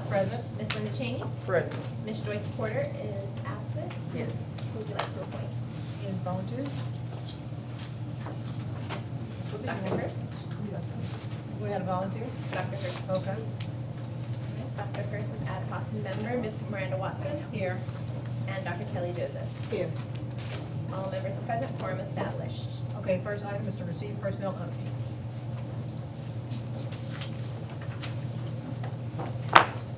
Present. Ms. Linda Cheney. Present. Ms. Joyce Porter is absent. Yes. Who would you like to appoint? Any volunteers? Dr. Hurst. We had a volunteer? Dr. Hurst. Okay. Dr. Hurst is ad hoc member. Ms. Miranda Watson. Here. And Dr. Kelly Joseph. Here. All members are present, quorum established. Okay, first item is to receive personnel updates.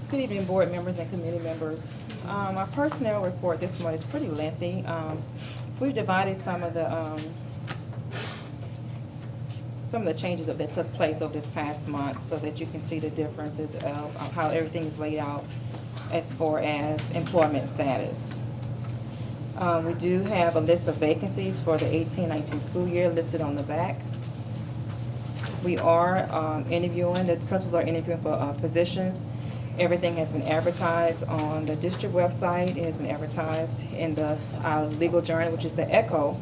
Good evening, board members and committee members. Our personnel report this month is pretty lengthy. We've divided some of the changes that took place over this past month so that you can see the differences of how everything is laid out as far as employment status. We do have a list of vacancies for the 18-19 school year listed on the back. We are interviewing, the principals are interviewing for positions. Everything has been advertised on the district website. It has been advertised in the legal journal, which is the Echo,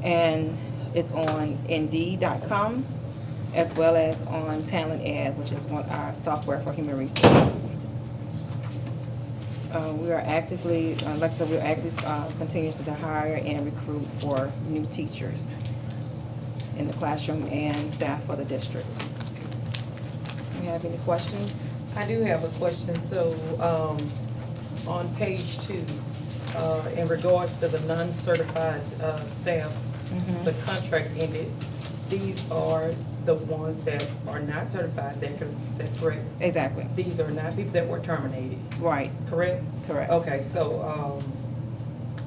and it's on Indeed.com as well as on Talent Ed, which is our software for human resources. We are actively, like I said, we're actively continuing to hire and recruit for new teachers in the classroom and staff for the district. Do you have any questions? I do have a question. So, on page 2, in regards to the non-certified staff, the contract ended. These are the ones that are not certified. That's correct. Exactly. These are not people that were terminated. Right. Correct. Correct. Okay. So,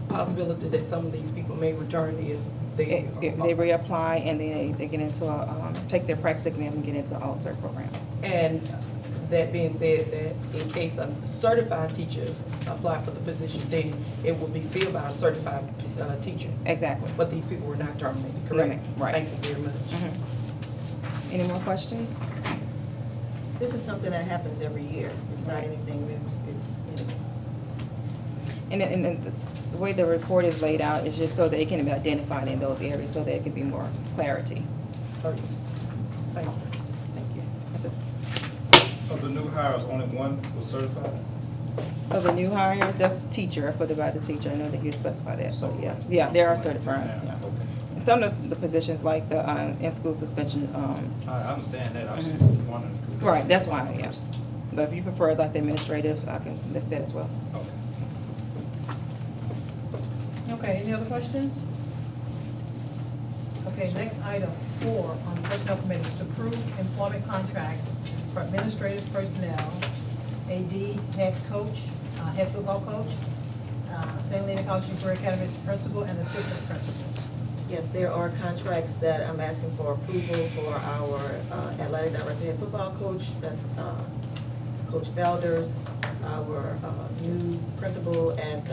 possibility that some of these people may return if they reapply and they get into take their practice exam and get into an alternate program. And that being said, that in case a certified teacher apply for the position, then it will be filled by a certified teacher. Exactly. But these people were not terminated, correct? Right. Thank you very much. Any more questions? This is something that happens every year. It's not anything new. It's, And the way the report is laid out is just so that it can be identified in those areas, so there can be more clarity. Sorry. Thank you. Thank you. That's it. Of the new hires, only one was certified? Of the new hires, that's teacher, for the teacher. I know that you specify that, so yeah, they are certified. Yeah. Okay. And some of the positions like the in-school suspension. I understand that, I was just wondering. Right, that's why, yeah. But if you prefer like the administrative, I can list that as well. Okay. Okay, any other questions? Okay, next item, 4 on the personnel committee is to approve employment contract for administrative personnel, AD, head coach, head football coach, St. Helena College and Career Academy's principal and assistant principal. yes, there are contracts that I'm asking for approval for our athletic director, head football coach. That's Coach Valders, our new principal at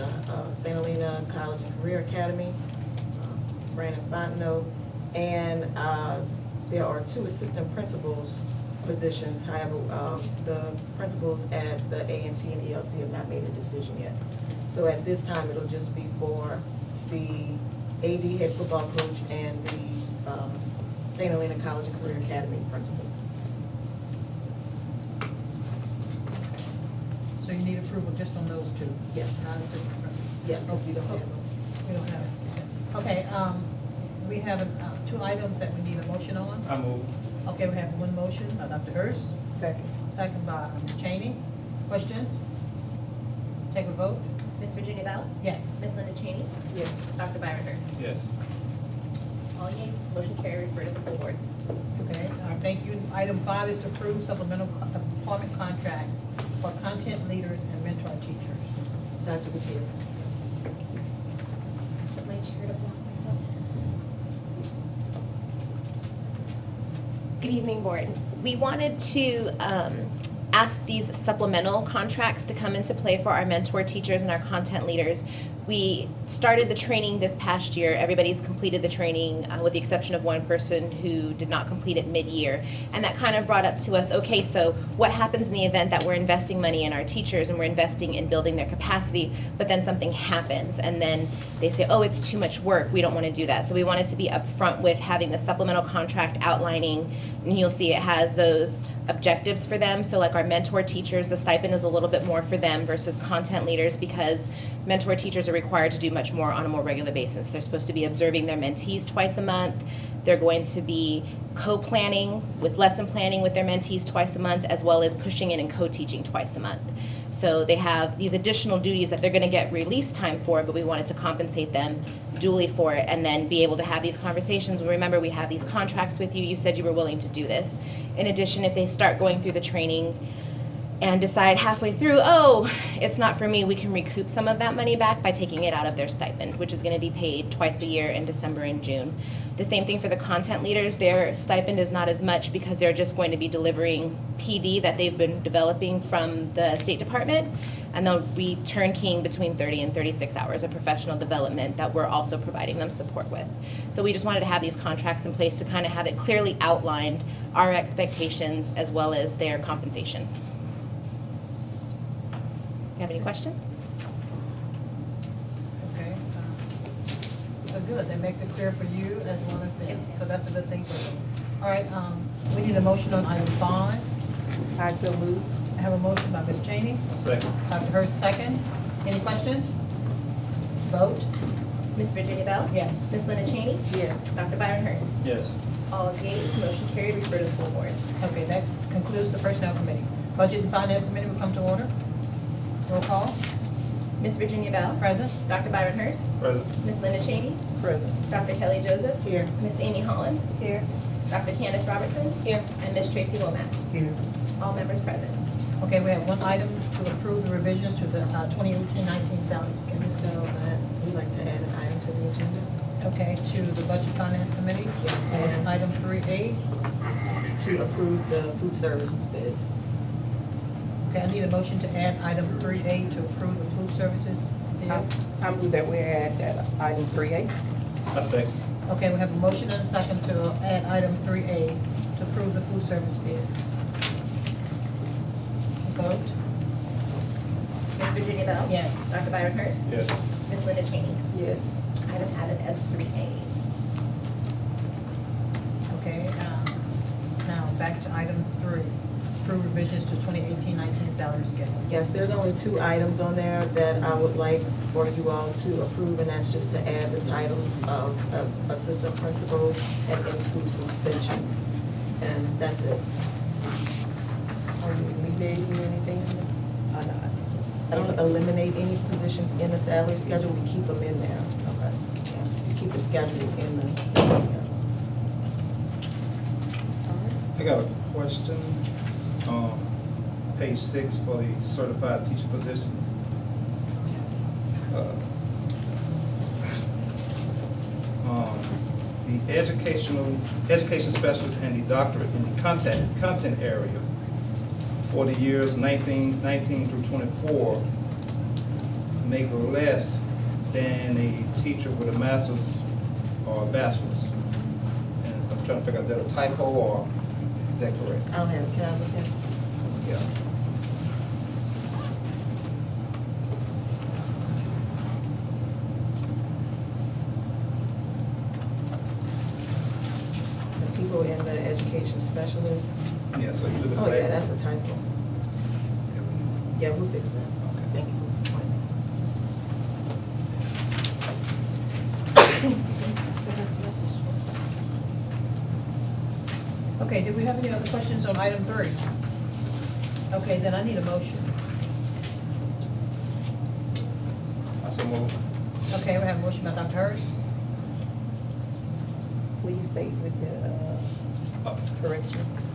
St. Helena College and Career Academy, Brandon Fontenot, and there are 2 assistant principals positions. However, the principals at the A&T and ELC have not made a decision yet. So at this time, it'll just be for the AD head football coach and the St. Helena College and Career Academy principal. So you need approval just on those 2? Yes. Not assistant principal? Yes, because we don't have them. We don't have it. Okay, we have 2 items that we need a motion on. I move. Okay, we have one motion by Dr. Hurst, Second. second by Ms. Cheney. Questions? Take a vote. Ms. Virginia Bell. Yes. Ms. Linda Cheney. Yes. Dr. Byron Hurst. Yes. All yeas, motion carried, refer to the full board. Okay, thank you. Item 5 is to approve supplemental employment contracts for content leaders and mentor teachers. Dr. Gutierrez. Put my chair to block myself. Good evening, board. We wanted to ask these supplemental contracts to come into play for our mentor teachers and our content leaders. We started the training this past year. Everybody's completed the training with the exception of one person who did not complete it mid-year. And that kind of brought up to us, okay, so what happens in the event that we're investing money in our teachers and we're investing in building their capacity, but then something happens and then they say, oh, it's too much work, we don't want to do that. So we wanted to be upfront with having the supplemental contract outlining, and you'll see it has those objectives for them. So like our mentor teachers, the stipend is a little bit more for them versus content leaders because mentor teachers are required to do much more on a more regular basis. They're supposed to be observing their mentees twice a month. They're going to be co-planning with lesson planning with their mentees twice a month, as well as pushing in and co-teaching twice a month. So they have these additional duties that they're going to get release time for, but we wanted to compensate them duly for it and then be able to have these conversations. Remember, we have these contracts with you. You said you were willing to do this. In addition, if they start going through the training and decide halfway through, oh, it's not for me, we can recoup some of that money back by taking it out of their stipend, which is going to be paid twice a year in December and June. The same thing for the content leaders. Their stipend is not as much because they're just going to be delivering PD that they've been developing from the State Department, and they'll be turnkeying between 30 and 36 hours of professional development that we're also providing them support with. So we just wanted to have these contracts in place to kind of have it clearly outlined, our expectations as well as their compensation. You have any questions? Okay. So good, that makes it clear for you as well as them, Yes. so that's a good thing for them. All right, we need a motion on item 5. I so move. I have a motion by Ms. Cheney, A second. Dr. Hurst second. Any questions? Vote? Ms. Virginia Bell? Yes. Ms. Linda Cheney? Yes. Dr. Byron Hurst? Yes. All yeas, motion carried, refer to the full board. Okay, that concludes the Personnel Committee. Budget and Finance Committee will come to order. Roll call. Ms. Virginia Bell? Present. Dr. Byron Hurst? Present. Ms. Linda Cheney? Present. Dr. Kelly Joseph? Here. Ms. Amy Holland? Here. Dr. Candace Robertson? Here. And Ms. Tracy Womack? Here. All members present. Okay, we have one item to approve the revisions to the 2018-19 salary schedule. Ms. Bell, we'd like to add an item to the agenda. Okay, to the Budget Finance Committee. Yes, And ma'am. item 3A. To approve the food services bids. Okay, I need a motion to add item 3A to approve the food services bid. I move that we add that item 3A. A second. Okay, we have a motion and a second to add item 3A to approve the food service bids. Vote? Ms. Virginia Bell? Yes. Dr. Byron Hurst? Yes. Ms. Linda Cheney? Yes. Item added as 3A. Okay, now back to item 3. Approve revisions to 2018-19 salary schedule. Yes, there's only 2 items on there that I would like for you all to approve, and that's just to add the titles of assistant principal and in-school suspension. And that's it. Are you alleviating anything or not? I don't eliminate any positions in the salary schedule, we keep them in there. Okay. We keep the schedule in the salary schedule. I got a question. Page 6 for the certified teacher positions. The education specialist and the doctorate in the content area for the years 19 through 24 make less than a teacher with a master's or a bachelor's. And I'm trying to figure out, is that a typo or is that correct? I don't have it, can I look at it? Yeah. The people in the education specialists. Yeah, so you look at the Oh, yeah, back. that's a typo. Yeah, we'll fix that. Okay. Thank you. Okay, did we have any other questions on item 3? Okay, then I need a motion. I so move. Okay, we have a motion by Dr. Hurst. Please state with the corrections.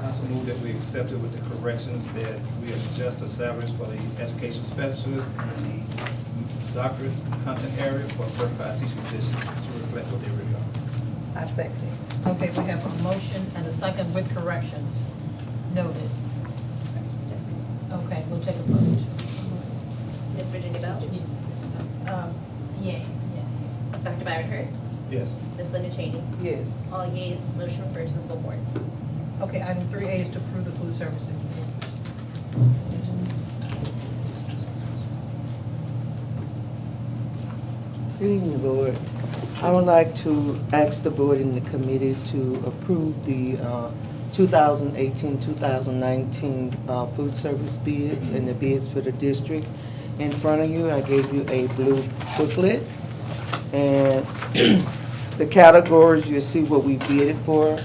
I also move that we accept it with the corrections that we adjust the salaries for the education specialists and the doctorate content area for certified teaching positions to reflect what they really are. I second it. Okay, we have a motion and a second with corrections. Noted. Okay, we'll take a vote. Ms. Virginia Bell? Yay, yes. Dr. Byron Hurst? Yes. Ms. Linda Cheney? Yes. All yeas, motion referred to the full board. Okay, item 3A is to approve the food services bid. Good evening, Board. I would like to ask the Board and the committee to approve the 2018-2019 food service bids and the bids for the district. In front of you, I gave you a blue booklet. And the categories, you'll see what we bidded for.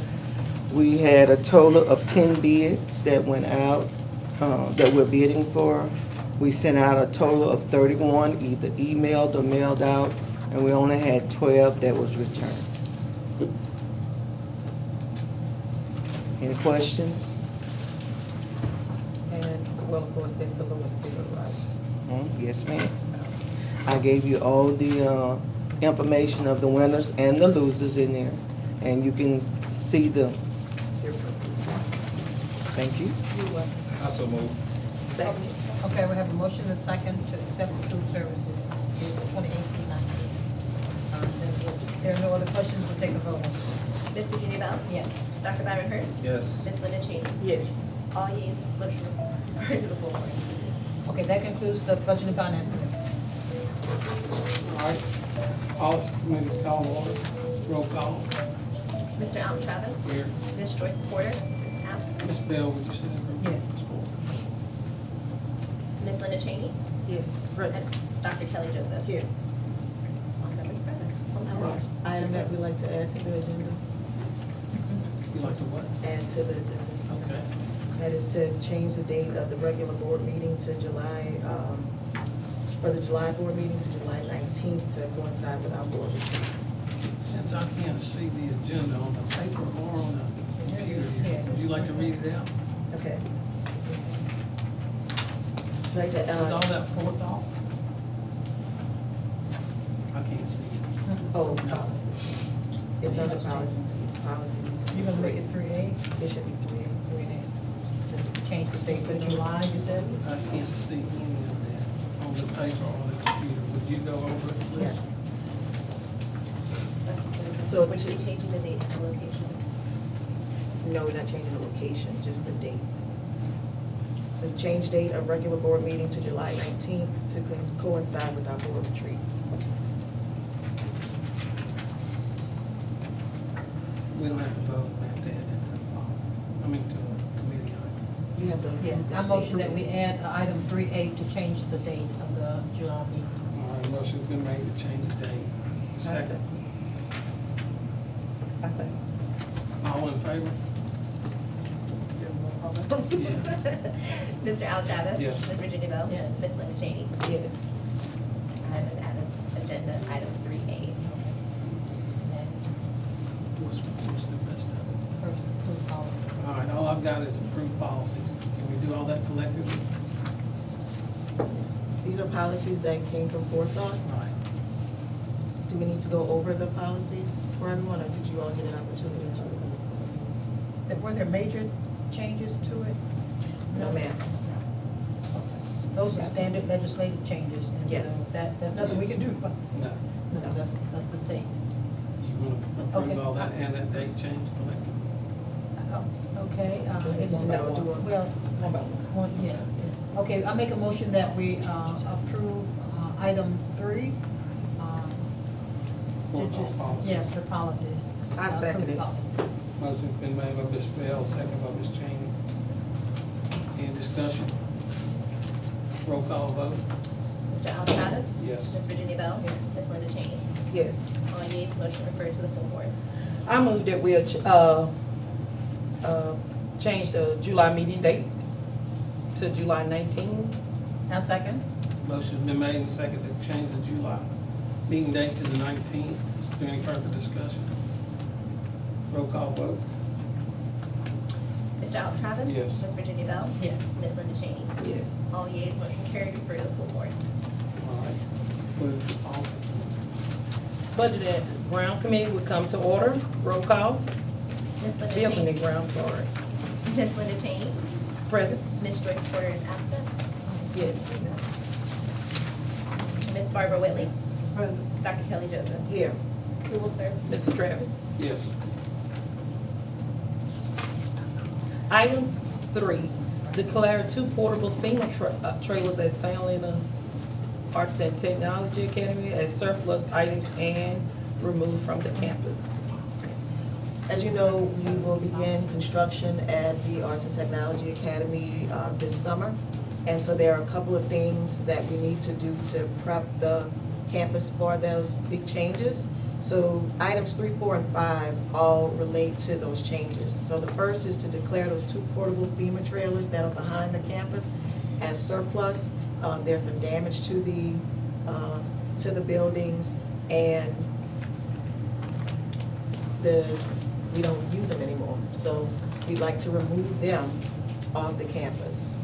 We had a total of 10 bids that went out, that we're bidding for. We sent out a total of 31, either emailed or mailed out, and we only had 12 that was returned. Any questions? And, well, of course, that's the lowest bidder, right? Yes, ma'am. I gave you all the information of the winners and the losers in there, and you can see the, Differences. thank you. You what? Also move. Second. Okay, we have a motion and a second to accept the food services bid for 2018-19. There are no other questions, we'll take a vote. Ms. Virginia Bell? Yes. Dr. Byron Hurst? Yes. Ms. Linda Cheney? Yes. All yeas, motion referred to the full board. Okay, that concludes the Budget and Finance Committee. All right, policy committee call order, roll call. Mr. Allen Travis? Here. Ms. Joyce Porter? Absent. Ms. Bell, would you sit in the room? Yes. Ms. Linda Cheney? Yes. And Dr. Kelly Joseph? Here. All members present. Right. Item that we'd like to add to the agenda, You like to what? add to the agenda. Okay. That is to change the date of the regular board meeting to July, for the July board meeting to July 19th to coincide with our board retreat. Since I can't see the agenda on the paper or on the computer, would you like to read it out? Okay. Should I say, Is all that fourth off? I can't see it. oh, policies. It's under policies. You're gonna make it 3A, It should be 3A. 3A. Change the date to July, you said? I can't see any of that on the paper or the computer. Would you go over it, please? Yes. So Would you to- be changing the date and the location? No, we're not changing the location, just the date. So change date of regular board meeting to July 19th to coincide with our board retreat. We don't have to vote, we have to add it to the policy, I mean, to a committee item. You have to. Yeah, I motion that we add item 3A to change the date of the July meeting. All right, motion's been made to change the date. Second. I say. All in favor? Mr. Al Travis? Yes. Ms. Virginia Bell? Yes. Ms. Linda Cheney? Yes. Item is added, agenda items 3A. What's the rest of it? First, approve policies. All right, all I've got is approved policies. Can we do all that collectively? These are policies that came from forethought. Right. Do we need to go over the policies for everyone, or did you all get an opportunity to review? Were there major changes to it? No, ma'am. No. Those are standard legislative changes. And so Yes. There's nothing we can do. No. No, that's the state. You want to Okay. approve all that and that date change collectively? Okay, it's, No, do one. well, One by one. one, yeah. Okay, I make a motion that we approve item 3. For to just- policies. Yeah, for policies. I second Approve it. policies. Motion's been made by Ms. Bell, second by Ms. Cheney. Any discussion? Roll call vote? Mr. Al Travis? Yes. Ms. Virginia Bell? Yes. Ms. Linda Cheney? Yes. All yeas, motion referred to the full board. I move that we change the July meeting date to July 19th. Now second? Motion's been made and seconded to change the July meeting date to the 19th. Is there any further discussion? Roll call vote? Mr. Al Travis? Yes. Ms. Virginia Bell? Yes. Ms. Linda Cheney? Yes. All yeas, motion carried, refer to the full board. All right. Move to policy. Budget and Ground Committee would come to order. Roll call. Ms. Linda Building and Cheney? Ground, sorry. Ms. Linda Cheney? Present? Ms. Joyce Porter is absent. Yes. Ms. Barbara Whitley? Present. Dr. Kelly Joseph? Here. Who will serve? Mr. Travis? Yes. Item 3, declare 2 portable FEMA trailers at St. Helena Arts and Technology Academy as surplus items and removed from the campus. As you know, we will begin construction at the Arts and Technology Academy this summer. And so there are a couple of things that we need to do to prep the campus for those big changes. So items 3, 4, and 5 all relate to those changes. So the first is to declare those 2 portable FEMA trailers that are behind the campus as surplus. There's some damage to the buildings, and we don't use them anymore. So we'd like to remove them off the campus.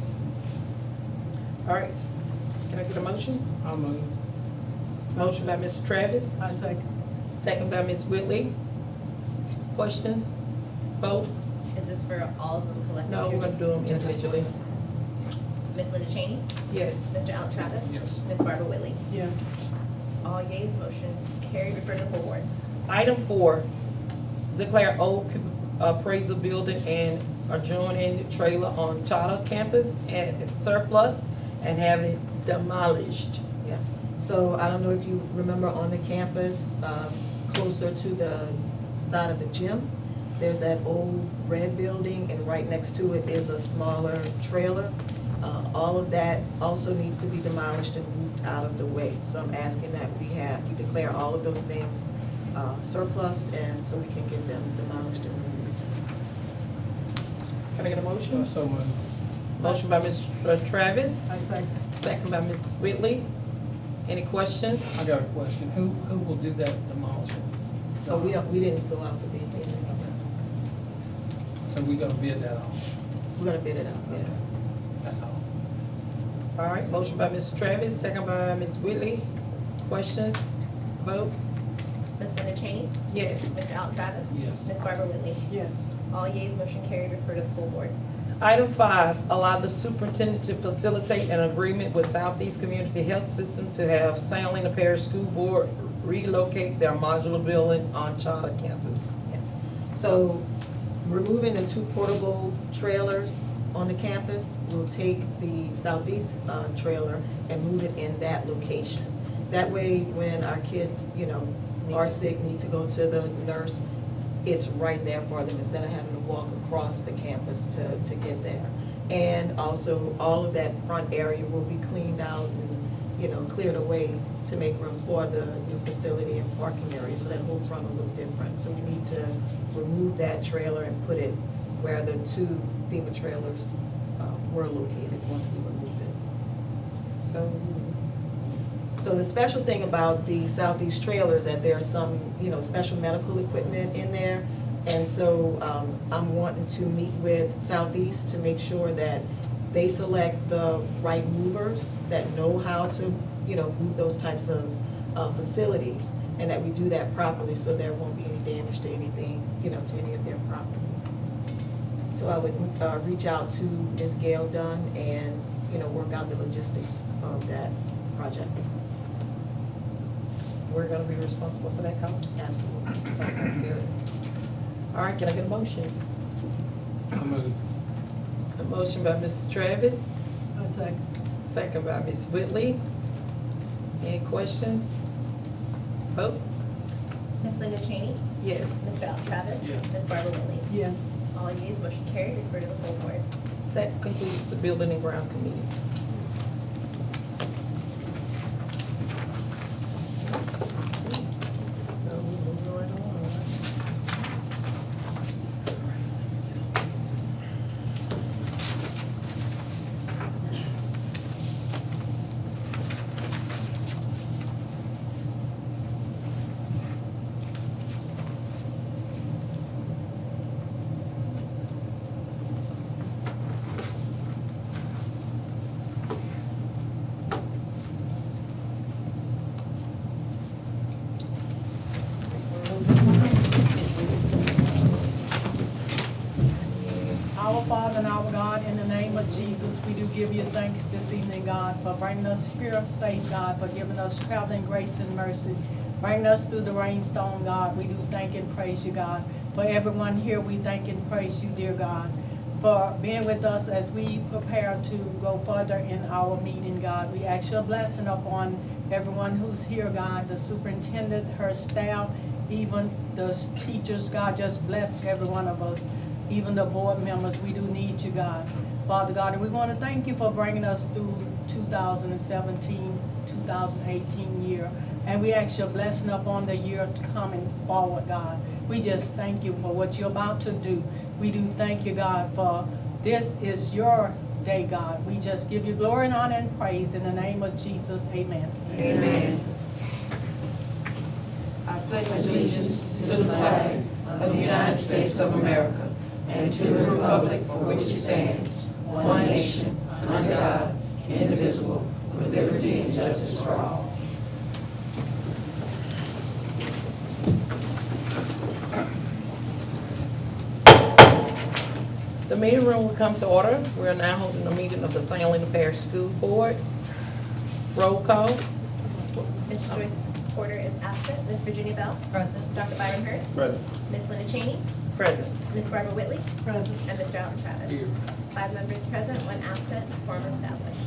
All right, can I get a motion? I'll move. Motion by Mr. Travis, I second. second by Ms. Whitley. Questions? Vote? Is this for all of them collectively? No, or we're gonna just- do them individually. Ms. Linda Cheney, Yes. Mr. Al Travis. Yes. Ms. Barbara Whitley. Yes. All yeas, motion carried, refer to the full board. Item 4, declare old appraisal building and adjoining trailer on Charter campus as surplus and have it demolished. Yes. So I don't know if you remember on the campus, closer to the side of the gym, there's that old red building, and right next to it is a smaller trailer. All of that also needs to be demolished and moved out of the way. So I'm asking that we declare all of those things surplus, and so we can get them demolished and removed. Can I get a motion? So moved. Motion by Mr. Travis, I second. second by Ms. Whitley. Any questions? I got a question. Who will do that demolition? Oh, we didn't go out for bid, did we? So we gonna bid that off? We're gonna bid it out, yeah. That's all. All right, motion by Mr. Travis, second by Ms. Whitley. Questions? Vote? Ms. Linda Cheney, Yes. Mr. Al Travis. Yes. Ms. Barbara Whitley. Yes. All yeas, motion carried, refer to the full board. Item 5, allow the superintendent to facilitate an agreement with Southeast Community Health System to have Helena Parish School Board relocate their modular building on Charter campus. Yes. So removing the 2 portable trailers on the campus will take the southeast trailer and move it in that location. That way, when our kids, are sick, need to go to the nurse, it's right there for them instead of having to walk across the campus to get there. And also, all of that front area will be cleaned out and, cleared away to make room for the new facility and parking area, so that whole front will look different. So we need to remove that trailer and put it where the 2 FEMA trailers were located once we remove it. So the special thing about the southeast trailers, that there's some, special medical equipment in there. And so I'm wanting to meet with Southeast to make sure that they select the right movers that know how to, move those types of facilities, and that we do that properly so there won't be any damage to anything, to any of their property. So I would reach out to Ms. Gail Dunn and, work out the logistics of that project. We're gonna be responsible for that cost? Absolutely. Okay, good. All right, can I get a motion? I move. A motion by Mr. Travis, I second. second by Ms. Whitley. Any questions? Vote? Ms. Linda Cheney, Yes. Mr. Al Travis. Yes. Ms. Barbara Whitley. Yes. All yeas, motion carried, refer to the full board. That concludes the Building and Ground Committee. So we'll move right along. Our Father and our God, in the name of Jesus, we do give you thanks this evening, God, for bringing us here safe, God, for giving us traveling grace and mercy, bringing us through the rainstorm, God. We do thank and praise you, God. For everyone here, we thank and praise you, dear God, for being with us as we prepare to go further in our meeting, God. We ask your blessing upon everyone who's here, God, the superintendent, her staff, even the teachers, God, just bless every one of us, even the board members, we do need you, God. Father God, and we want to thank you for bringing us through 2017, 2018 year. And we ask your blessing upon the year coming forward, God. We just thank you for what you're about to do. We do thank you, God, for this is your day, God. We just give you glory and honor and praise in the name of Jesus. Amen. Amen. I pledge allegiance to the flag of the United States of America and to the republic for which it stands, one nation, under God, indivisible, with liberty and justice for all. The meeting room will come to order. We are now holding a meeting of the St. Helena Parish School Board. Roll call. Ms. Joyce Porter is absent. Ms. Virginia Bell? Present. Dr. Byron Hurst? Present. Ms. Linda Cheney? Present. Ms. Barbara Whitley? Present. And Mr. Alvin Travis? Here. 5 members present, 1 absent, quorum established.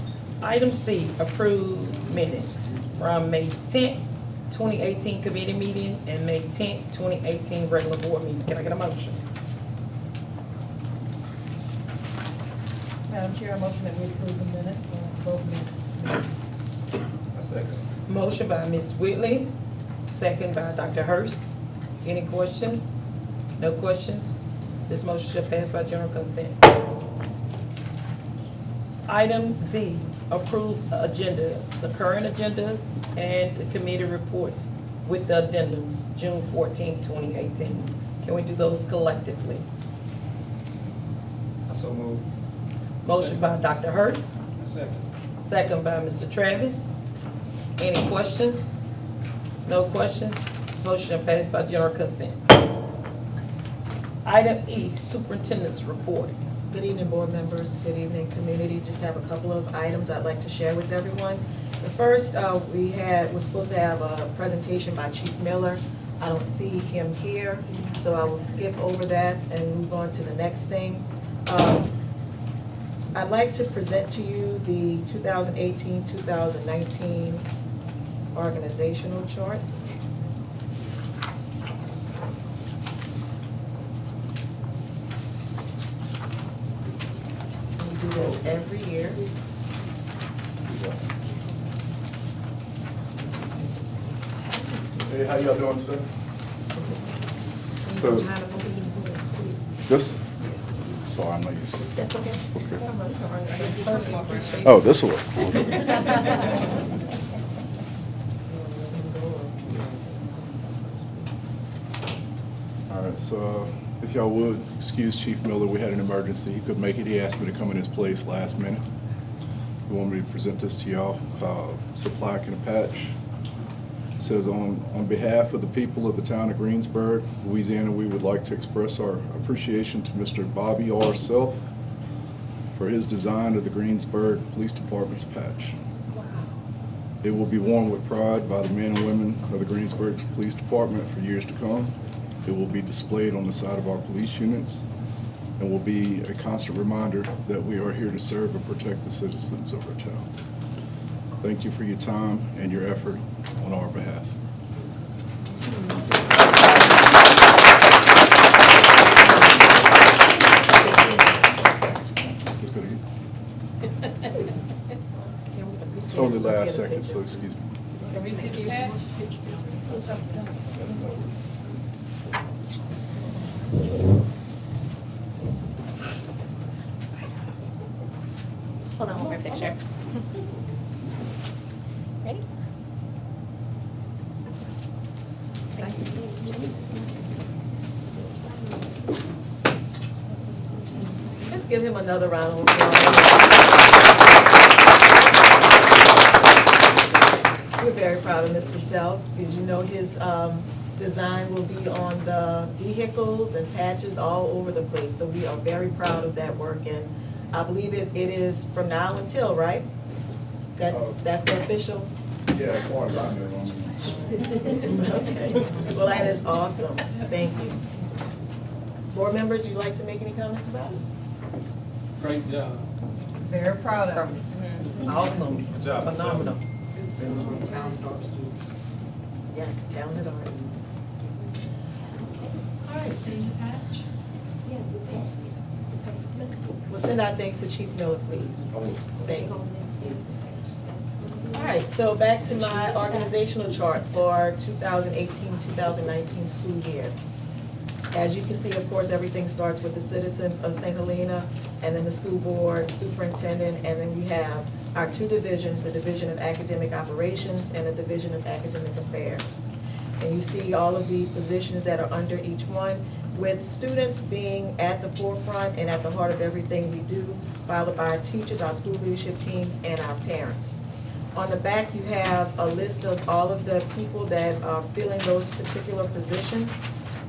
Item C, approved minutes from May 10th, 2018 committee meeting and May 10th, 2018 regular board meeting. Can I get a motion? Madam Chair, I motion that we approve the minutes of both meetings. I second. Motion by Ms. Whitley, second by Dr. Hurst. Any questions? No questions? This motion shall pass by general consent. Item D, approved agenda, the current agenda and the committee reports with the addendums, June 14, 2018. Can we do those collectively? I so move. Motion by Dr. Hurst, I second. second by Mr. Travis. Any questions? No questions? This motion shall pass by general consent. Item E, superintendent's report. Good evening, board members. Good evening, community. Just have a couple of items I'd like to share with everyone. The first, was supposed to have a presentation by Chief Miller. I don't see him here, so I will skip over that and move on to the next thing. I'd like to present to you the 2018-2019 organizational chart. We do this every year. Hey, how y'all doing today? So, This? Sorry, I'm not used to it. that's okay. Oh, this will work. All right, so if y'all would, excuse Chief Miller, we had an emergency. He couldn't make it. He asked me to come in his place last minute. He wanted me to present this to y'all. It's a plaque and a patch. It says, on behalf of the people of the town of Greensburg, Louisiana, we would like to express our appreciation to Mr. Bobby R. Self for his design of the Greensburg Police Department's patch. It will be worn with pride by the men and women of the Greensburg Police Department for years to come. It will be displayed on the side of our police units and will be a constant reminder that we are here to serve and protect the citizens of our town. Thank you for your time and your effort on our behalf. Just gonna get- Totally last second, so excuse me. Can we see the patch? Hold on, one more picture. Ready? Thank you. Let's give him another round of applause. We're very proud of Mr. Self. As you know, his design will be on the vehicles and patches all over the place. So we are very proud of that work, and I believe it is from now until, right? That's the official? Yeah, as far as I know. Okay. Well, that is awesome. Thank you. Board members, you'd like to make any comments about it? Great job. Very proud of it. Awesome. Good job, Mr. Phenomenal. Yes, talented art. All right. See the patch? We'll send our thanks to Chief Miller, please. Thank you. All right, so back to my organizational chart for 2018-2019 school year. As you can see, of course, everything starts with the citizens of St. Helena, and then the school board, superintendent, and then we have our two divisions, the Division of Academic Operations and the Division of Academic Affairs. And you see all of the positions that are under each one, with students being at the forefront and at the heart of everything we do, followed by our teachers, our school leadership teams, and our parents. On the back, you have a list of all of the people that are filling those particular positions.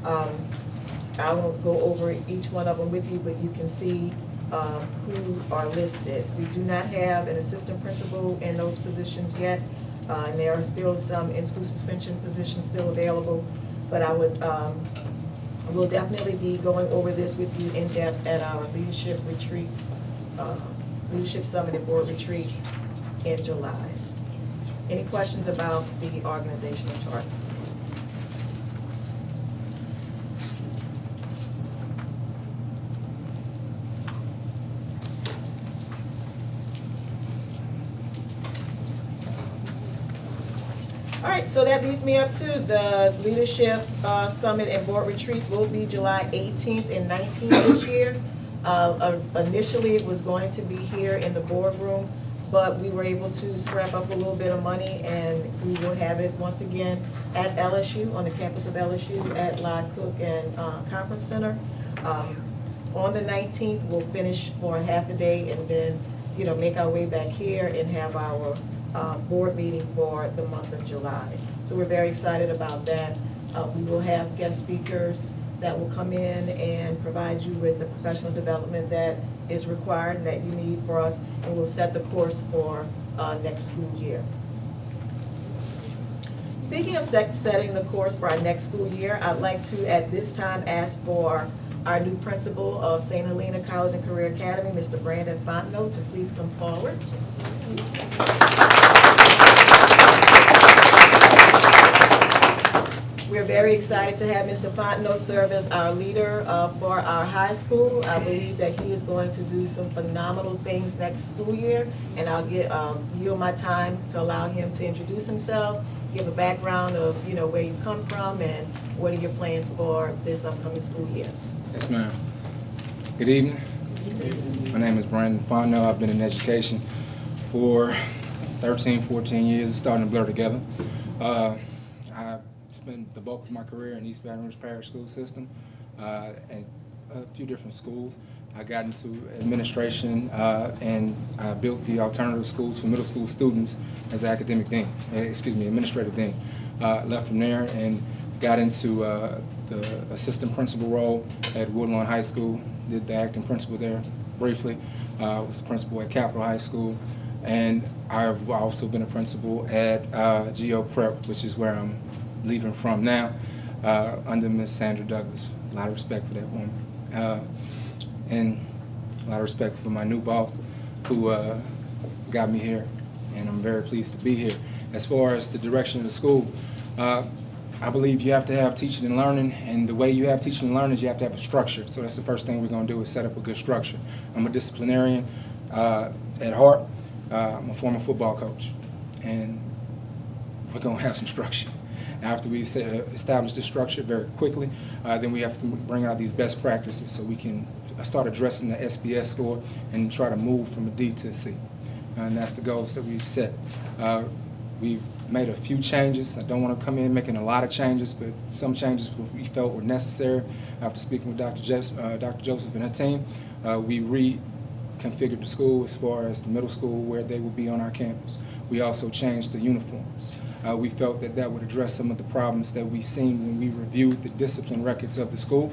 I won't go over each one of them with you, but you can see who are listed. We do not have an assistant principal in those positions yet, and there are still some in-school suspension positions still available, but I will definitely be going over this with you in depth at our leadership retreat, leadership summit and board retreat in July. Any questions about the organizational chart? All right, so that leads me up to the leadership summit and board retreat will be July 18th and 19th this year. Initially, it was going to be here in the boardroom, but we were able to scrap up a little bit of money, and we will have it once again at LSU, on the campus of LSU, at Lod Cook and Conference Center. On the 19th, we'll finish for a half a day, and then, make our way back here and have our board meeting for the month of July. So we're very excited about that. We will have guest speakers that will come in and provide you with the professional development that is required and that you need for us, and we'll set the course for next school year. Speaking of setting the course for our next school year, I'd like to at this time ask for our new principal of St. Helena College and Career Academy, Mr. Brandon Fontenot, to please come forward. We're very excited to have Mr. Fontenot serve as our leader for our high school. I believe that he is going to do some phenomenal things next school year, and I'll yield my time to allow him to introduce himself, give a background of where you come from and what are your plans for this upcoming school year. Yes, ma'am. Good evening. My name is Brandon Fontenot. I've been in education for 13, 14 years. It's starting to blur together. I spent the bulk of my career in East Baton Rouge Parish school system and a few different schools. I got into administration and I built the alternative schools for middle school students as academic dean, administrative dean. Left from there and got into the assistant principal role at Woodlawn High School. Did the acting principal there briefly. Was the principal at Capitol High School. And I've also been a principal at GO Prep, which is where I'm leaving from now, under Miss Sandra Douglas. A lot of respect for that woman. And a lot of respect for my new boss who got me here, and I'm very pleased to be here. As far as the direction of the school, I believe you have to have teaching and learning, and the way you have teaching and learning is you have to have a structure. So that's the first thing we're going to do is set up a good structure. I'm a disciplinarian at heart. I'm a former football coach, and we're going to have some structure. After we establish this structure very quickly, then we have to bring out these best practices so we can start addressing the SBS score and try to move from a D to a C. And that's the goals that we've set. We've made a few changes. I don't want to come in making a lot of changes, but some changes we felt were necessary. After speaking with Dr. Joseph and her team, we reconfigured the school as far as the middle school where they will be on our campus. We also changed the uniforms. We felt that that would address some of the problems that we seen when we reviewed the discipline records of the school.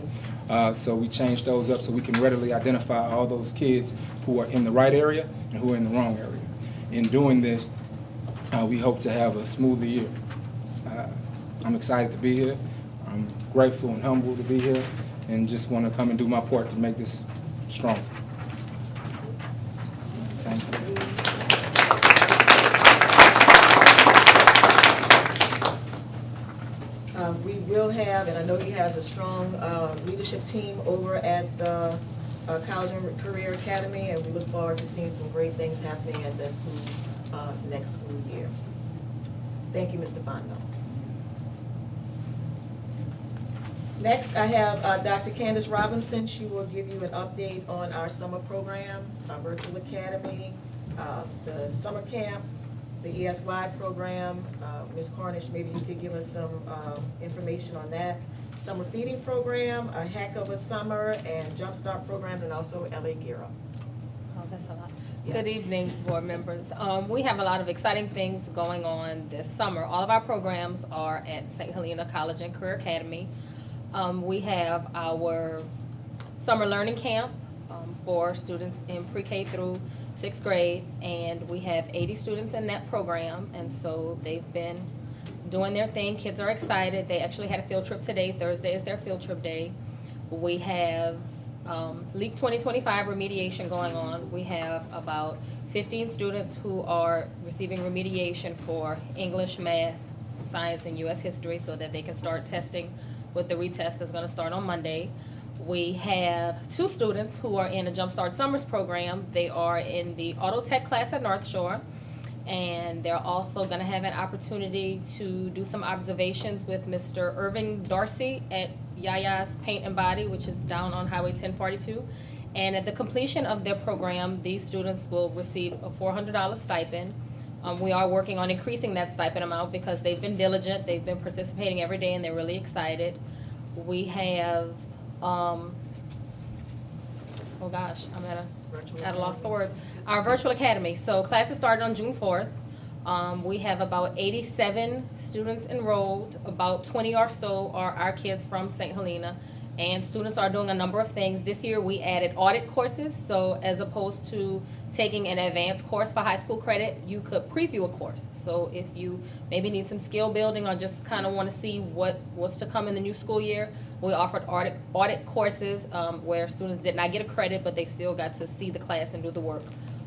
So we changed those up so we can readily identify all those kids who are in the right area and who are in the wrong area. In doing this, we hope to have a smoother year. I'm excited to be here. I'm grateful and humble to be here, and just want to come and do my part to make this strong. Thank you. we will have, and I know he has a strong leadership team over at the College and Career Academy, and we look forward to seeing some great things happening at that school next school year. Thank you, Mr. Fondo. Next, I have Dr. Candace Robinson. She will give you an update on our summer programs, our virtual academy, the summer camp, the ESY program. Ms. Cornish, maybe you could give us some information on that. Summer feeding program, a heck of a summer, and Jumpstart programs, and also LA Gear Up. Oh, that's a lot. Yeah. Good evening, board members. We have a lot of exciting things going on this summer. All of our programs are at St. Helena College and Career Academy. We have our summer learning camp for students in pre-K through 6th grade, and we have 80 students in that program, and so they've been doing their thing. Kids are excited. They actually had a field trip today. Thursday is their field trip day. We have LEAP 2025 remediation going on. We have about 15 students who are receiving remediation for English, math, science, and U.S. history so that they can start testing with the retest that's going to start on Monday. We have 2 students who are in a Jumpstart Summers program. They are in the auto tech class at North Shore, and they're also going to have an opportunity to do some observations with Mr. Irving Darcy at Yaya's Paint and Body, which is down on Highway 1042. And at the completion of their program, these students will receive a $400 stipend. We are working on increasing that stipend amount because they've been diligent, they've been participating every day, and they're really excited. We have, oh gosh, I'm at a loss for words. Our virtual academy. So classes started on June 4th. We have about 87 students enrolled. About 20 or so are our kids from St. Helena. And students are doing a number of things. This year we added audit courses. So as opposed to taking an advanced course for high school credit, you could preview a course. So if you maybe need some skill building or just kind of want to see what's to come in the new school year, we offered audit courses where students did not get a credit, but they still got to see the class and do the work.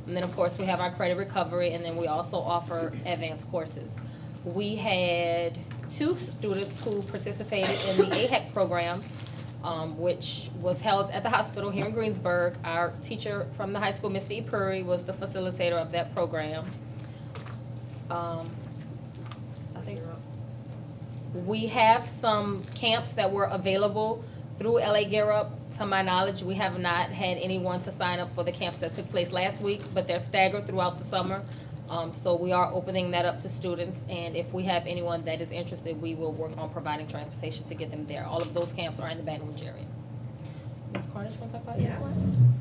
And then of course we have our credit recovery, and then we also offer advanced courses. We had 2 students who participated in the AHEC program, which was held at the hospital here in Greensburg. Our teacher from the high school, Mr. Ipuri, was the facilitator of that program. I think we have some camps that were available through LA Gear Up. To my knowledge, we have not had anyone to sign up for the camps that took place last week, but they're staggered throughout the summer. So we are opening that up to students, and if we have anyone that is interested, we will work on providing transportation to get them there. All of those camps are in the Baton Rouge area. Ms. Cornish, want to talk about this one?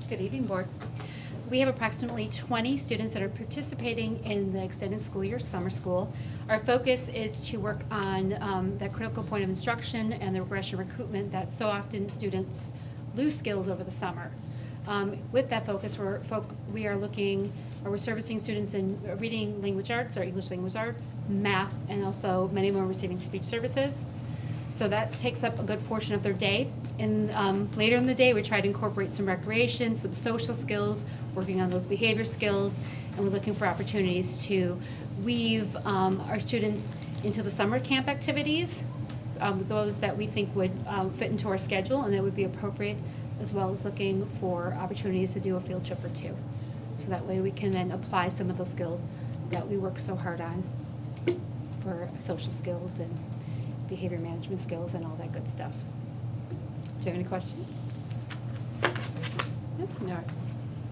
Good evening, board. We have approximately 20 students that are participating in the extended school year summer school. Our focus is to work on that critical point of instruction and the regression recruitment that so often students lose skills over the summer. With that focus, we're servicing students in reading language arts or English language arts, math, and also many of them are receiving speech services. So that takes up a good portion of their day. And later in the day, we try to incorporate some recreation, some social skills, working on those behavior skills, and we're looking for opportunities to weave our students into the summer camp activities, those that we think would fit into our schedule and that would be appropriate, as well as looking for opportunities to do a field trip or 2. So that way we can then apply some of those skills that we work so hard on for social skills and behavior management skills and all that good stuff. Do you have any questions? Nope. No.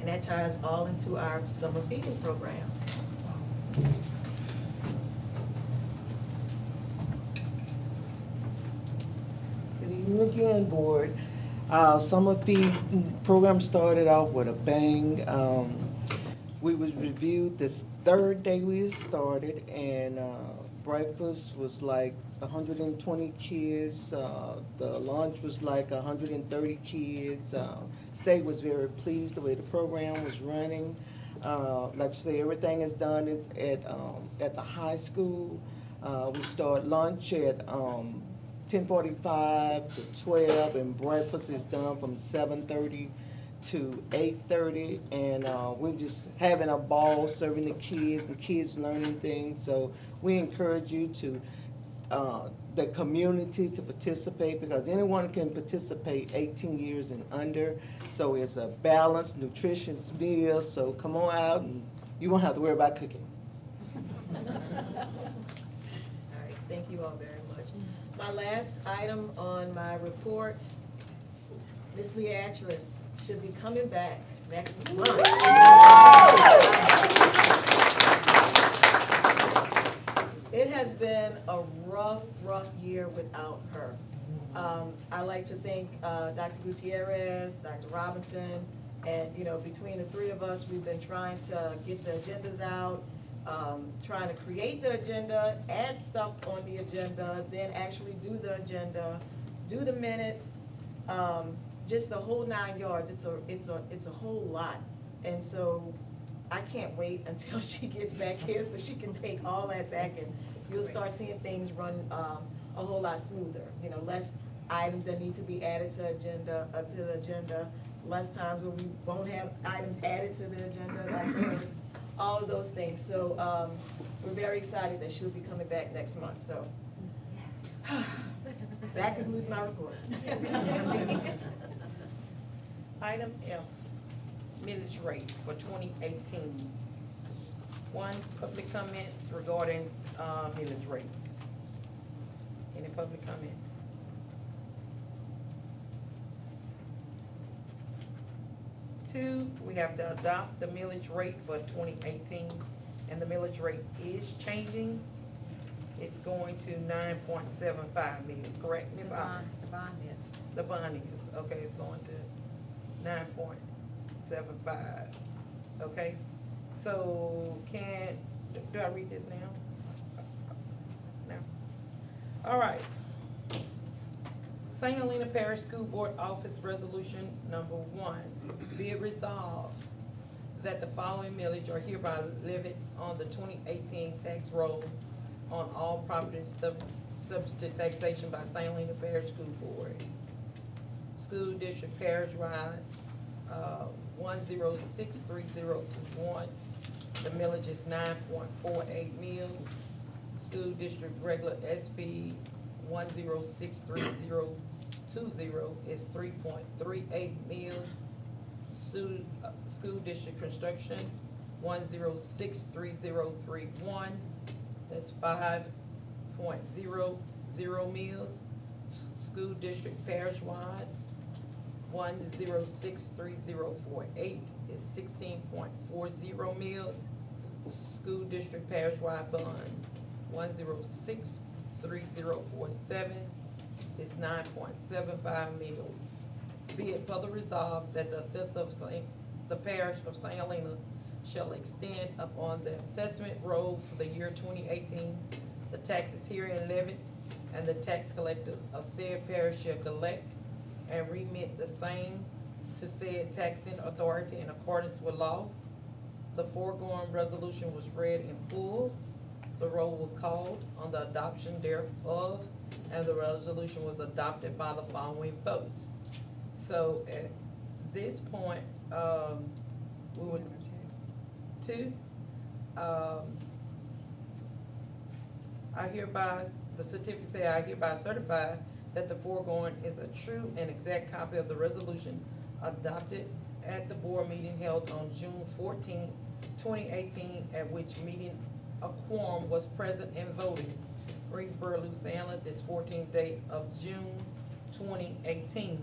And that ties all into our summer feeding program. Good evening again, board. Summer feed program started out with a bang. We was reviewed this 3rd day we started, and breakfast was like 120 kids. The lunch was like 130 kids. State was very pleased the way the program was running. Like I say, everything is done at the high school. We start lunch at 10:45 to 12, and breakfast is done from 7:30 to 8:30, and we're just having a ball serving the kids, and kids learning things. So we encourage you to the community to participate, because anyone can participate 18 years and under. So it's a balanced, nutritious meal. So come on out, and you won't have to worry about cooking. All right, thank you all very much. My last item on my report, Ms. Leatrice should be coming back next month. It has been a rough year without her. I like to thank Dr. Gutierrez, Dr. Robinson, and between the three of us, we've been trying to get the agendas out, trying to create the agenda, add stuff on the agenda, then actually do the agenda, do the minutes, just the whole 9 yards. It's a whole lot, and so I can't wait until she gets back here so she can take all that back, and you'll start seeing things run a whole lot smoother. Less items that need to be added to the agenda, less times where we won't have items added to the agenda like this, all of those things. So we're very excited that she'll be coming back next month. So that concludes my report. Item F, millage rate for 2018. One, public comments regarding millage rates. Any public comments? Two, we have to adopt the millage rate for 2018, and the millage rate is changing. It's going to 9.75 million, correct, Ms. Otten? The bond is. The bond is, okay, it's going to 9.75, okay? So do I read this now? No. All right. St. Helena Parish School Board Office Resolution Number 1, be it resolved that the following millage are hereby levied on the 2018 tax roll on all properties subject to taxation by St. Helena Parish School Board. School District Parish-wide, 1063021. The millage is 9.48 mils. School District Regular SP 1063020 is 3.38 mils. School District Construction 1063031, that's 5.00 mils. School District Parish-wide 1063048 is 16.40 mils. School District Parish-wide bond 1063047 is 9.75 mils. Be it further resolved that the assessor of the parish of St. Helena shall extend upon the assessment roll for the year 2018 the taxes herein levied, and the tax collectors of said parish shall collect and remit the same to said taxing authority in accordance with law. The foregoing resolution was read in full. The roll was called on the adoption thereof, and the resolution was adopted by the following votes. So at this point, we would the certificate say, I hereby certify that the foregoing is a true and exact copy of the resolution adopted at the board meeting held on June 14, 2018, at which meeting a quorum was present and voting. Greensboro, Louisiana, this 14th day of June 2018.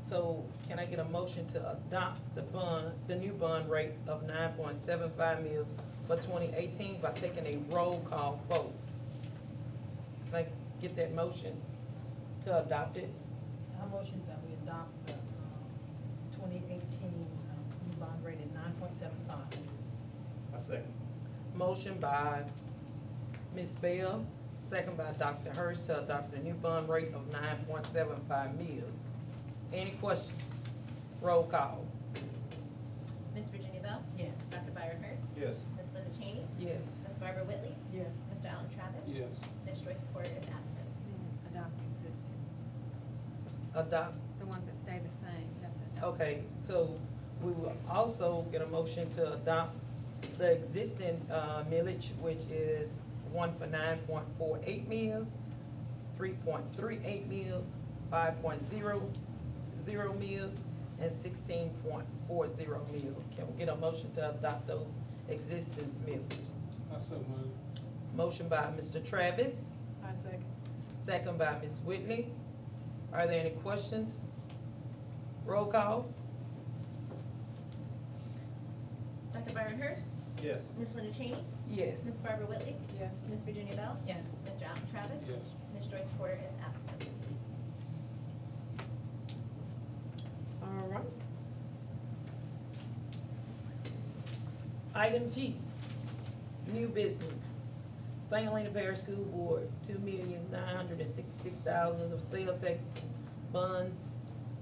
So can I get a motion to adopt the new bond rate of 9.75 mils for 2018 by taking a roll call vote? Can I get that motion to adopt it? I motion that we adopt the 2018 new bond rate at 9.75. I second. Motion by Ms. Bell, second by Dr. Hurst to adopt the new bond rate of 9.75 mils. Any questions? Roll call. Ms. Virginia Bell? Yes. Dr. Byron Hurst? Yes. Ms. Linda Cheney? Yes. Ms. Barbara Whitley? Yes. Mr. Alan Travis? Yes. Ms. Joyce Porter is absent. Adopt the existing. Adopt. The ones that stay the same, you have to adopt. Okay, so We will also get a motion to adopt the existing millage, which is 1 for 9.48 meals, 3.38 meals, 5.00 meals, and 16.40 meals. Can we get a motion to adopt those existing millage? I so move. Motion by Mr. Travis, I second. second by Ms. Whitley. Are there any questions? Roll call? Dr. Byron Hurst, Yes. Ms. Linda Cheney, Yes. Ms. Barbara Whitley, Yes. Ms. Virginia Bell, Yes. Mr. Alvin Travis, Yes. Ms. Joyce Porter is absent. All right. Item G, new business. St. Helena Parish School Board, $2,966,000 of sales tax funds,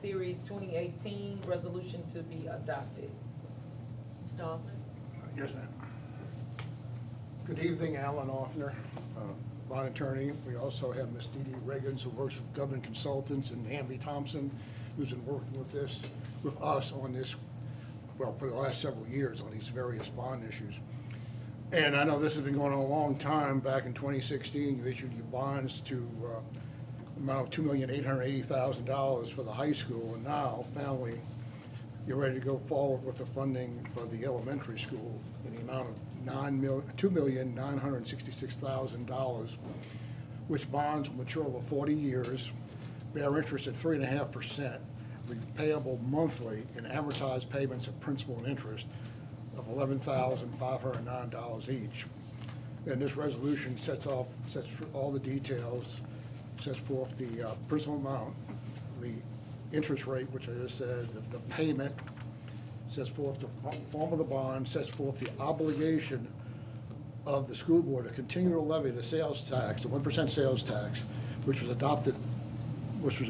Series 2018, resolution to be adopted. Mr. Hoffman? Yes, ma'am. Good evening, Alan Offner, bond attorney. We also have Ms. Dee Dee Reagans, who works with Government Consultants, and Amby Thompson, who's been working with us on this, well, for the last several years on these various bond issues. And I know this has been going on a long time. Back in 2016, you issued your bonds to amount of $2,880,000 for the high school, and now, finally, you're ready to go forward with the funding for the elementary school in the amount of $2,966,000, which bonds will mature over 40 years, bear interest at 3.5%, repayable monthly in amortized payments of principal and interest of $11,509 each. And this resolution sets for all the details, sets forth the principal amount, the interest rate, which I just said, the payment, sets forth the form of the bond, sets forth the obligation of the school board to continue to levy the sales tax, the 1% sales tax, which was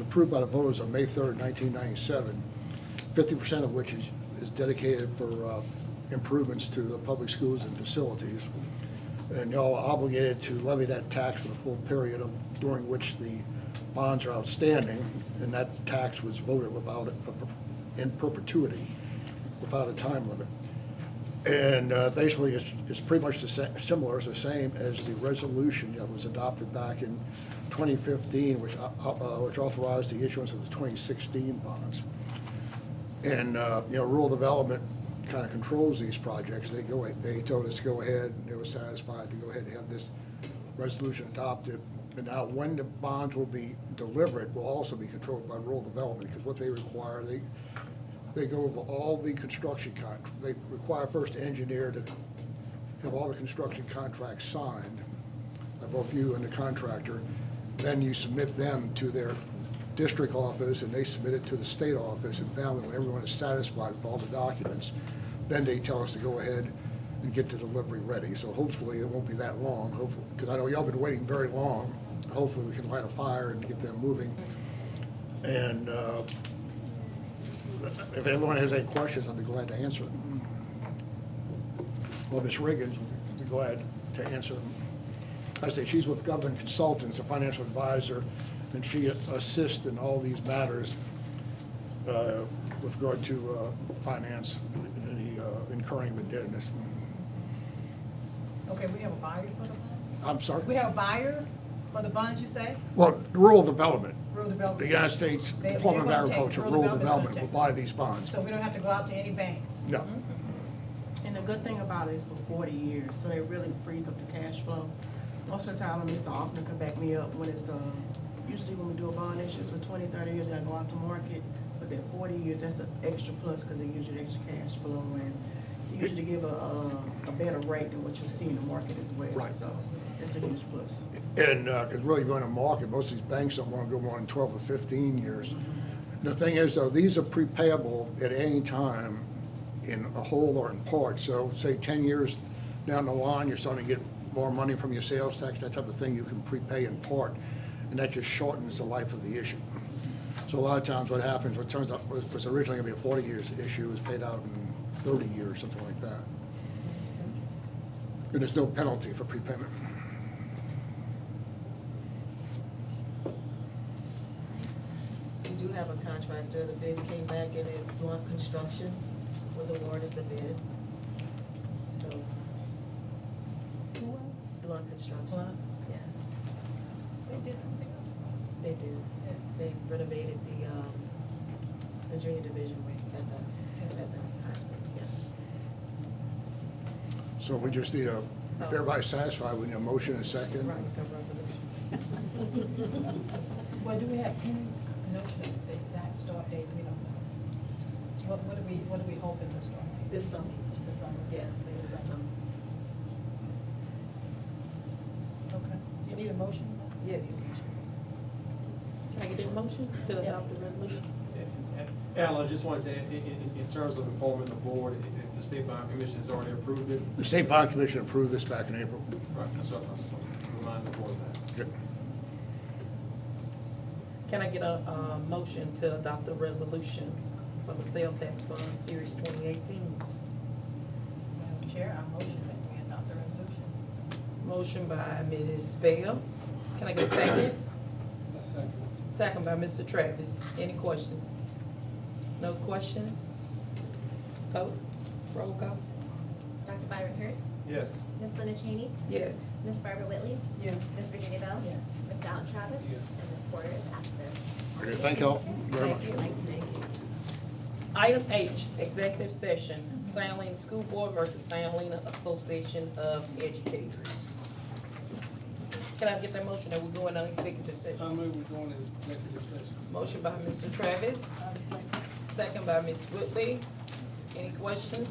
approved by the voters on May 3rd, 1997, 50% of which is dedicated for improvements to the public schools and facilities. And y'all are obligated to levy that tax for the full period during which the bonds are outstanding, and that tax was voted in perpetuity, without a time limit. And basically, it's pretty much similar, it's the same as the resolution that was adopted back in 2015, which authorized the issuance of the 2016 bonds. And rural development kind of controls these projects. They told us to go ahead, and they were satisfied to go ahead and have this resolution adopted. And now, when the bonds will be delivered will also be controlled by rural development, because what they require, they go over all the construction they require first the engineer to have all the construction contracts signed by both you and the contractor. Then you submit them to their district office, and they submit it to the state office, and finally, when everyone is satisfied with all the documents, then they tell us to go ahead and get the delivery ready. So hopefully it won't be that long, hopefully, because I know y'all been waiting very long. Hopefully we can light a fire and get them moving. And if anyone has any questions, I'll be glad to answer them. Well, Ms. Riggins will be glad to answer them. I say she's with Government Consultants, a financial advisor, and she assists in all these matters with regard to finance, the incurring of indebtedness. Okay, we have a buyer for the bonds? I'm sorry? We have a buyer for the bonds, you say? Well, rural development. Rural development. The United States They're Department of gonna take- Agriculture, rural rural development's development gonna will take- buy these bonds. So we don't have to go out to any banks? No. And the good thing about it is for 40 years, so they really frees up the cash flow. Most of the time, Mr. Hoffman can back me up when it's, usually when we do a bond issues for 20, 30 years, I go out to market. But at 40 years, that's an extra plus because they use you extra cash flow, and they usually give a better rate than what you see in the market as well. Right. So that's a huge plus. And, because really going to market, most of these banks don't want to go more than 12 or 15 years. The thing is, though, these are prepayable at any time in a whole or in part. So say 10 years down the line, you're starting to get more money from your sales tax, that type of thing, you can prepay in part. And that just shortens the life of the issue. So a lot of times what happens, what turns out was originally going to be a 40 years issue is paid out in 30 years, something like that. And there's no penalty for prepayment. We do have a contractor, the bid came back and it's doing construction. was awarded the bid. So, Blunt Construction. Blunt? Yeah, They did something else for us. they did. Yeah. They renovated the junior division at the high school, yes. So we just need if everybody's satisfied, we need a motion and a second. Right, the resolution. Well, do we have any notion of the exact start date? We don't know. What are we hoping to start? This summer. This summer? Yeah, I think it's this summer. Okay. You need a motion? Yes. Can I get a motion to adopt the resolution? Al, I just wanted to, in terms of informing the board, if the State Bond Commission has already approved it, The State Bond Commission approved this back in April. right, that's what I was remind the board of that. Yep. Can I get a motion to adopt a resolution for the sale tax fund, Series 2018? Madam Chair, I motion that we adopt the resolution. Motion by Ms. Bell. Can I get a second? That's second. Second by Mr. Travis. Any questions? No questions? Vote. Roll call. Dr. Byron Hurst, Yes. Ms. Linda Cheney, Yes. Ms. Barbara Whitley, Yes. Ms. Virginia Bell, Yes. Mr. Alan Travis, Yes. and Ms. Porter is absent. Okay, thank y'all very much. Thank you. Item H, executive session, San Helena School Board versus San Helena Association of Educators. Can I get that motion that we're going on executive I session? move we're going to executive session. Motion by Mr. Travis, second by Ms. Whitley. Any questions?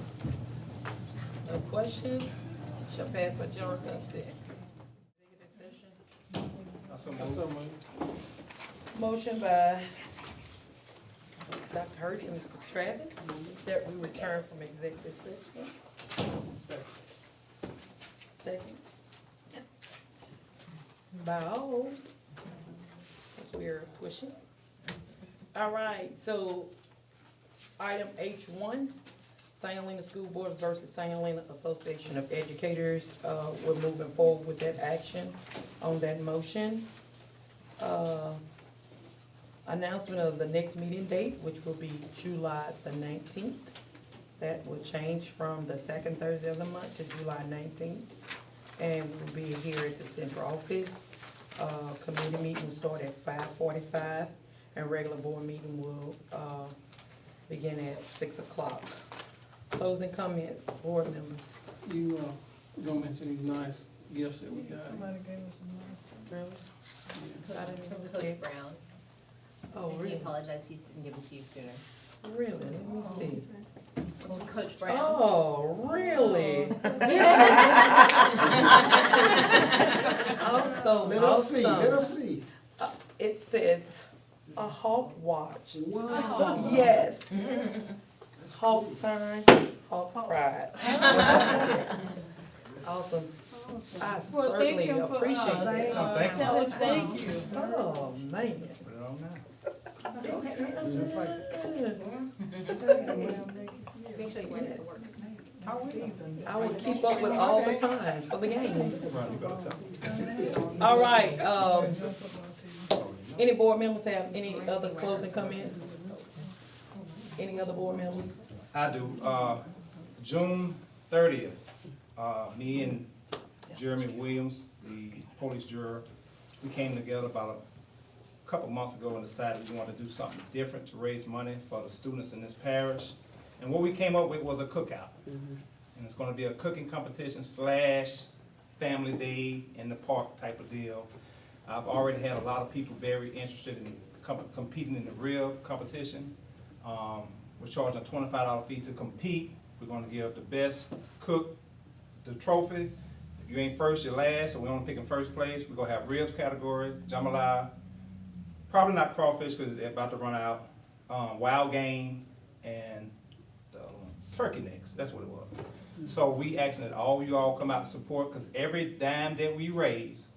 No questions? Shall pass by general consent. Executive session. So So moved. moved. Motion by Dr. Hurst and Mr. Travis that we return from executive session. Second. Second. By all. Because we're pushing. All right, so item H1, San Helena School Boards versus San Helena Association of Educators. We're moving forward with that action on that motion. Announcement of the next meeting date, which will be July the 19th. That will change from the second Thursday of the month to July 19th. And we'll be here at the central office. Committee meeting will start at 5:45, and regular board meeting will begin at 6 o'clock. Closing comments, board members. You, gonna mention these nice gifts that we got? Somebody gave us some nice. Really? I didn't From look Coach at- Brown. Oh, And he really? apologized he didn't give it to you sooner. Really? Let me see. It's from Coach Brown. Oh, really? Awesome, Let us see, let awesome. us see. It says a Hawk watch. Wow. Yes. Hawk time, Hawk pride. Awesome. I Well, thank certainly you for, appreciate it. Thank you. Tell us thank you. Oh, man. Put it on now. Make sure you wear it to work. I will keep up with all the time for the games. Ron, you better tell. All right, any board members have any other closing comments? Any other board members? I do. June 30th, me and Jeremy Williams, the police juror, we came together about a couple months ago and decided we wanted to do something different to raise money for the students in this parish. And what we came up with was a cookout. And it's gonna be a cooking competition / family day in the park type of deal. I've already had a lot of people very interested in competing in the real competition. We're charging a $25 fee to compete. We're gonna give the best cook the trophy. If you ain't first, you're last, so we're only picking first place. We're gonna have ribs category, jambalaya, probably not crawfish because they're about to run out, wild game, and turkey necks, that's what it was. So we asking that all you all come out and support, because every dime that we raise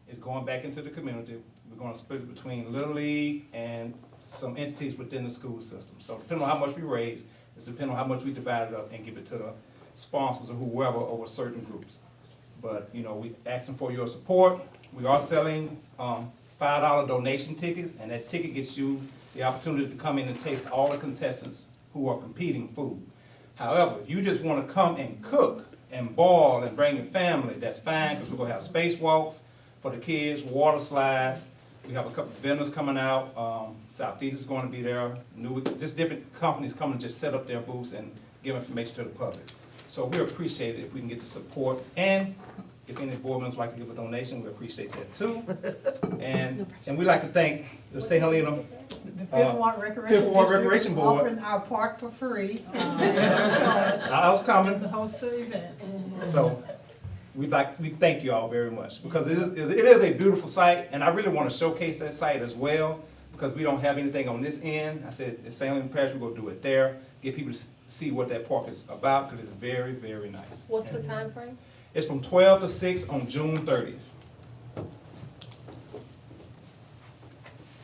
is going back into the community. We're gonna split it between Little League and some entities within the school system. So depending on how much we raise, it's depending on how much we divide it up and give it to the sponsors or whoever over certain groups. But, you know, we asking for your support. We are selling $5 donation tickets, and that ticket gets you the opportunity to come in and taste all the contestants who are competing food. However, if you just want to come and cook and ball and bring your family, that's fine, because we're going to have spacewalks for the kids, water slides. We have a couple of vendors coming out. Southeast is going to be there. Just different companies coming to just set up their booths and give information to the public. So we appreciate it if we can get the support. And if any board members would like to give a donation, we appreciate that too. And we'd like to thank the St. Helena The Fifth Ward Recreation Fifth Ward District Recreation is Board. offering our park for free. I was coming. To host the event. So we thank you all very much, because it is a beautiful site, and I really want to showcase that site as well, because we don't have anything on this end. I said at St. Helena Parish, we're going to do it there, get people to see what that park is about, because it's very, very nice. What's the time frame? It's from 12 to 6 on June 30th.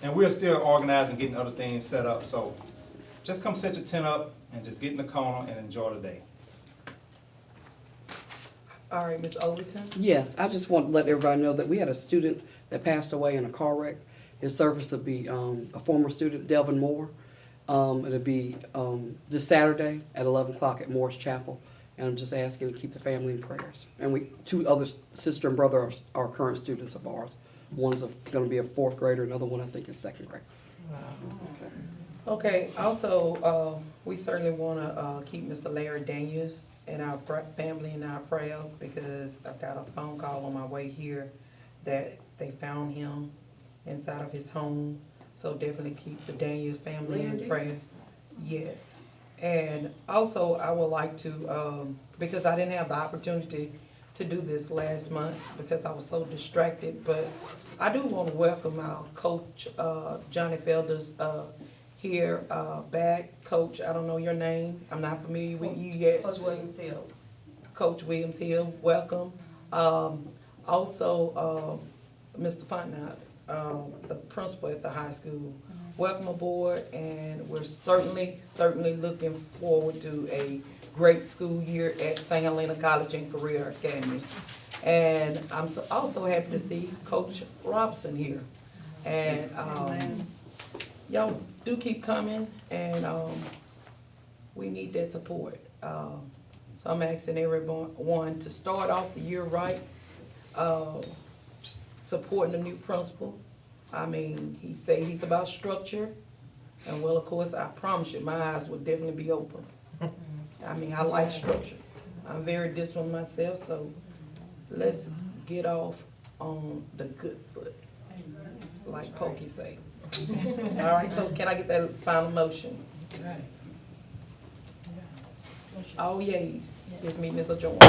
And we're still organizing, getting other things set up, so just come set your tent up and just get in the corner and enjoy the day. All right, Ms. Overton? Yes, I just want to let everybody know that we had a student that passed away in a car wreck. His service would be a former student, Delvin Moore. It'll be this Saturday at 11 o'clock at Morris Chapel. And I'm just asking to keep the family in prayers. And two other sister and brother are current students of ours. One's going to be a fourth grader, another one I think is second grade. Okay, also, we certainly want to keep Mr. Larry Daniels and our family in our prayers, because I got a phone call on my way here that they found him inside of his home. So definitely keep the Daniels family in prayers. Yes. And also, I would like to, because I didn't have the opportunity to do this last month because I was so distracted, but I do want to welcome our coach, Johnny Felders, here back. Coach, I don't know your name. I'm not familiar with you yet. Coach Williams Hills. Coach Williams Hill, welcome. Also, Mr. Fontenot, the principal at the high school. Welcome aboard, and we're certainly looking forward to a great school year at St. Helena College and Career Academy. And I'm also happy to see Coach Robson here. And y'all do keep coming, and we need that support. So I'm asking everyone to start off the year right, supporting the new principal. I mean, he say he's about structure, and well, of course, I promise you, my eyes will definitely be open. I mean, I like structure. I'm very disciplined myself, so let's get off on the good foot, like Pokey say. All right, so can I get that final motion? All yeas, this meeting is adjourned.